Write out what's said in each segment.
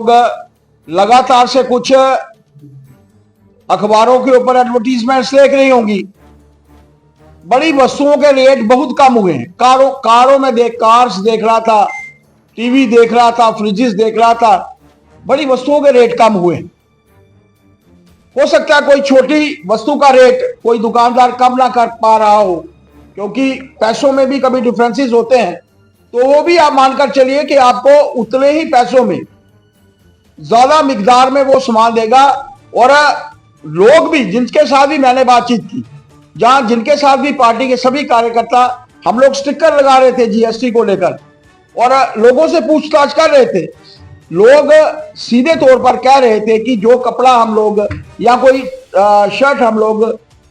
लोग लगातार से कुछ अखबारों के ऊपर एडवर्टीजमेंट्स देख रही होंगी, बड़ी वस्तुओं के रेट बहुत कम हुए हैं। कारों में कार्स देख रहा था, टीवी देख रहा था, फ्रिजेस देख रहा था, बड़ी वस्तुओं के रेट कम हुए हैं। हो सकता है कोई छोटी वस्तु का रेट कोई दुकानदार कम ना कर पा रहा हो, क्योंकि पैसों में भी कभी डिफरेंसेस होते हैं, तो वो भी आप मानकर चलिए कि आपको उतने ही पैसों में ज्यादा मिकदार में वो सामान देगा। और लोग भी जिनके साथ भी मैंने बातचीत की, जहां जिनके साथ भी पार्टी के सभी कार्यकर्ता, हम लोग स्टिकर लगा रहे थे जीएसटी को लेकर और लोगों से पूछताछ कर रहे थे। लोग सीधे तौर पर कह रहे थे कि जो कपड़ा हम लोग या कोई शर्ट हम लोग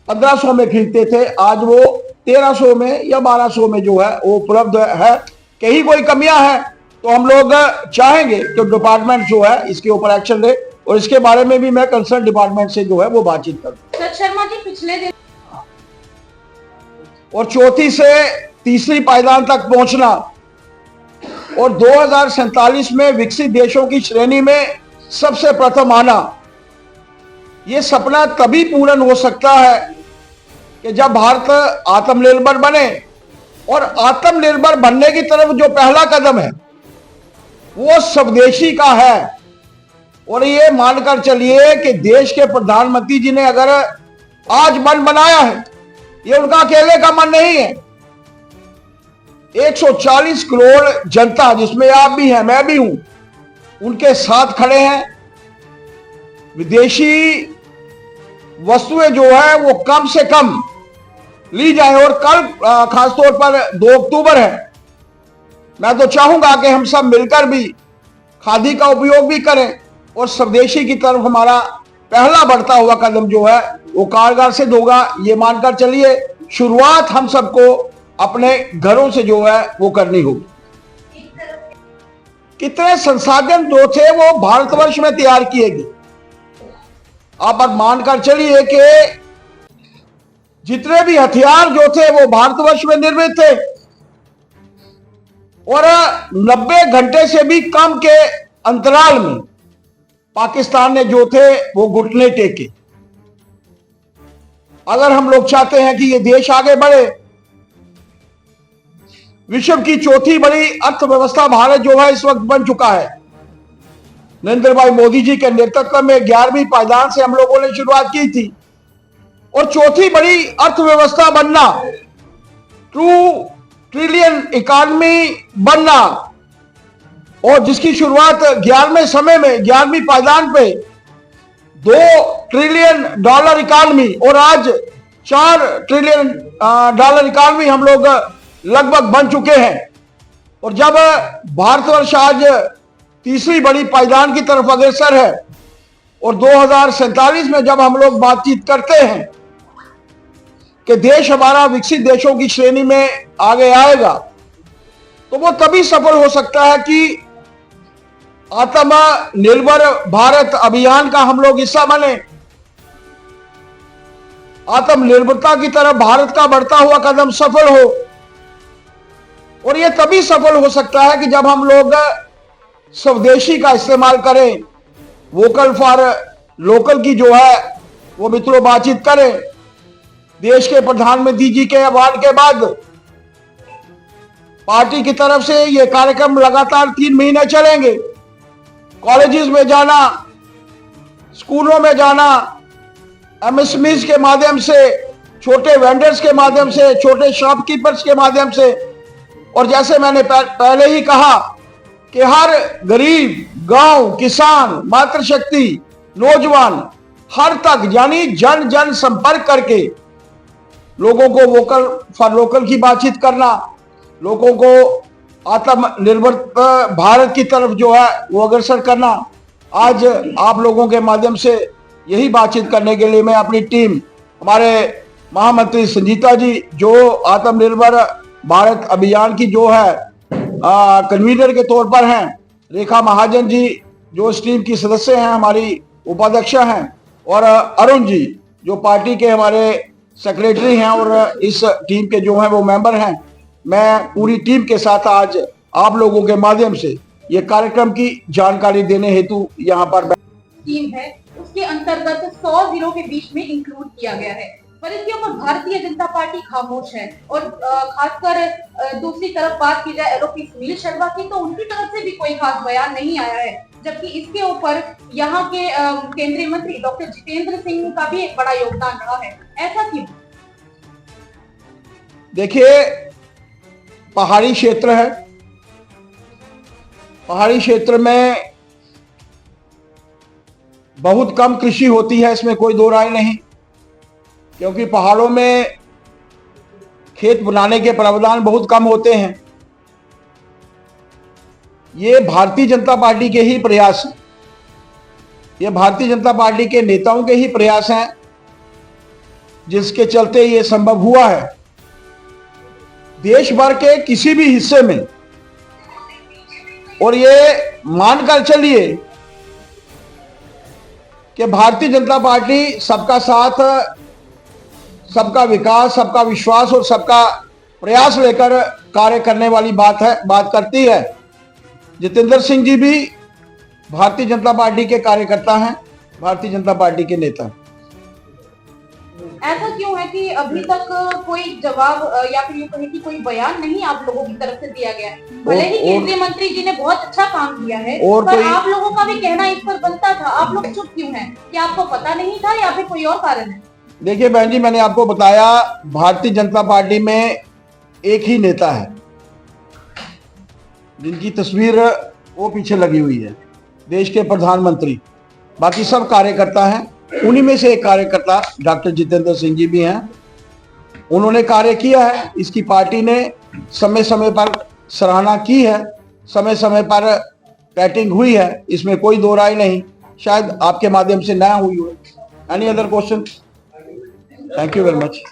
1500 में खरीदते थे, आज वो 1300 में या 1200 में जो है वो उपलब्ध है। कहीं कोई कमियां हैं तो हम लोग चाहेंगे कि डिपार्टमेंट जो है इसके ऊपर एक्शन ले, और इसके बारे में भी मैं कंसर्न डिपार्टमेंट से जो है वो बातचीत करूं। सर शर्मा जी, पिछले दिन और चौथी से तीसरी पायदान तक पहुंचना और 2047 में विकसित देशों की श्रेणी में सबसे प्रथम आना, यह सपना तभी पूर्ण हो सकता है कि जब भारत आत्मनिर्भर बने। और आत्मनिर्भर बनने की तरफ जो पहला कदम है वो स्वदेशी का है। और ये मानकर चलिए कि देश के प्रधानमंत्री जी ने अगर आज मन बनाया है, ये उनका अकेले का मन नहीं है। 140 करोड़ जनता, जिसमें आप भी हैं, मैं भी हूं, उनके साथ खड़े हैं। विदेशी वस्तुएं जो है वो कम से कम ली जाए। और कल खासतौर पर 2 अक्टूबर है, मैं तो चाहूंगा कि हम सब मिलकर भी खादी का उपयोग भी करें और स्वदेशी की तरफ हमारा पहला बढ़ता हुआ कदम जो है वो कारगर सिद्ध होगा। ये मानकर चलिए शुरुआत हम सबको अपने घरों से जो है वो करनी होगी। कितने संसाधन जो थे वो भारतवर्ष में तैयार किए गए। आप मानकर चलिए कि जितने भी हथियार जो थे वो भारतवर्ष में निर्मित थे और 90 घंटे से भी कम के अंतराल में पाकिस्तान ने जो थे वो घुटने टेके। अगर हम लोग चाहते हैं कि ये देश आगे बढ़े, विश्व की चौथी बड़ी अर्थव्यवस्था भारत जो है इस वक्त बन चुका है। नरेंद्र भाई मोदी जी के नेतृत्व में 11वीं पायदान से हम लोगों ने शुरुआत की थी और चौथी बड़ी अर्थव्यवस्था बनना, 2 ट्रिलियन इकॉनमी बनना, और जिसकी शुरुआत 11वें समय में 11वीं पायदान पे 2 ट्रिलियन डॉलर इकॉनमी और आज 4 ट्रिलियन डॉलर इकॉनमी हम लोग लगभग बन चुके हैं। और जब भारतवर्ष आज तीसरी बड़ी पायदान की तरफ अग्रसर है और 2047 में जब हम लोग बातचीत करते हैं कि देश हमारा विकसित देशों की श्रेणी में आगे आएगा, तो वो तभी सफल हो सकता है कि आत्मनिर्भर भारत अभियान का हम लोग हिस्सा बने। आत्मनिर्भरता की तरफ भारत का बढ़ता हुआ कदम सफल हो। और यह तभी सफल हो सकता है कि जब हम लोग स्वदेशी का इस्तेमाल करें, वोकल फॉर लोकल की जो है वो मित्रों बातचीत करें। देश के प्रधानमंत्री जी के अवार्ड के बाद पार्टी की तरफ से ये कार्यक्रम लगातार 3 महीने चलेंगे। कॉलेजेस में जाना, स्कूलों में जाना, एमएसएमईज के माध्यम से, छोटे वेंडर्स के माध्यम से, छोटे शॉपकीपर्स के माध्यम से, और जैसे मैंने पहले ही कहा कि हर गरीब, गांव, किसान, मातृशक्ति, नौजवान, हर तक, यानी जन जन संपर्क करके लोगों को वोकल फॉर लोकल की बातचीत करना, लोगों को आत्मनिर्भर भारत की तरफ जो है वो अग्रसर करना। आज आप लोगों के माध्यम से यही बातचीत करने के लिए मैं अपनी टीम, हमारे महामंत्री संजीता जी जो आत्मनिर्भर भारत अभियान की जो है कन्वीनर के तौर पर हैं, रेखा महाजन जी जो इस टीम की सदस्य हैं, हमारी उपाध्यक्ष हैं, और अरुण जी जो पार्टी के हमारे सेक्रेटरी हैं और इस टीम के जो हैं वो मेंबर हैं। मैं पूरी टीम के साथ आज आप लोगों के माध्यम से ये कार्यक्रम की जानकारी देने हेतु यहाँ पर स्कीम है उसके अंतर्गत 100 जिलों के बीच में इंक्लूड किया गया है, पर इसके ऊपर भारतीय जनता पार्टी खामोश है। और खासकर दूसरी तरफ बात की जाए एलओपी सुनील शर्मा की, तो उनकी तरफ से भी कोई खास बयान नहीं आया है, जबकि इसके ऊपर यहाँ के केंद्रीय मंत्री डॉक्टर जितेंद्र सिंह का भी एक बड़ा योगदान रहा है। ऐसा क्यों? देखिए, पहाड़ी क्षेत्र है, पहाड़ी क्षेत्र में बहुत कम कृषि होती है, इसमें कोई दो राय नहीं, क्योंकि पहाड़ों में खेत बनाने के प्रावधान बहुत कम होते हैं। ये भारतीय जनता पार्टी के ही प्रयास हैं, ये भारतीय जनता पार्टी के नेताओं के ही प्रयास हैं, जिसके चलते ये संभव हुआ है। देश भर के किसी भी हिस्से में, और ये मानकर चलिए कि भारतीय जनता पार्टी सबका साथ, सबका विकास, सबका विश्वास और सबका प्रयास लेकर कार्य करने वाली बात करती है। जितेंद्र सिंह जी भी भारतीय जनता पार्टी के कार्यकर्ता हैं, भारतीय जनता पार्टी के नेता। ऐसा क्यों है कि अभी तक कोई जवाब या फिर ये कहें कि कोई बयान नहीं आप लोगों की तरफ से दिया गया है? भले ही केंद्रीय मंत्री जी ने बहुत अच्छा काम किया है, पर आप लोगों का भी कहना इस पर बनता था। आप लोग चुप क्यों हैं? क्या आपको पता नहीं था या फिर कोई और कारण है? देखिए बहन जी, मैंने आपको बताया, भारतीय जनता पार्टी में एक ही नेता है जिनकी तस्वीर वो पीछे लगी हुई है, देश के प्रधानमंत्री। बाकी सब कार्यकर्ता हैं, उन्हीं में से एक कार्यकर्ता डॉक्टर जितेंद्र सिंह जी भी हैं। उन्होंने कार्य किया है, इसकी पार्टी ने समय समय पर सराहना की है, समय समय पर बैटिंग हुई है, इसमें कोई दो राय नहीं। शायद आपके माध्यम से नया हुई हो। Any other question? Thank you very much.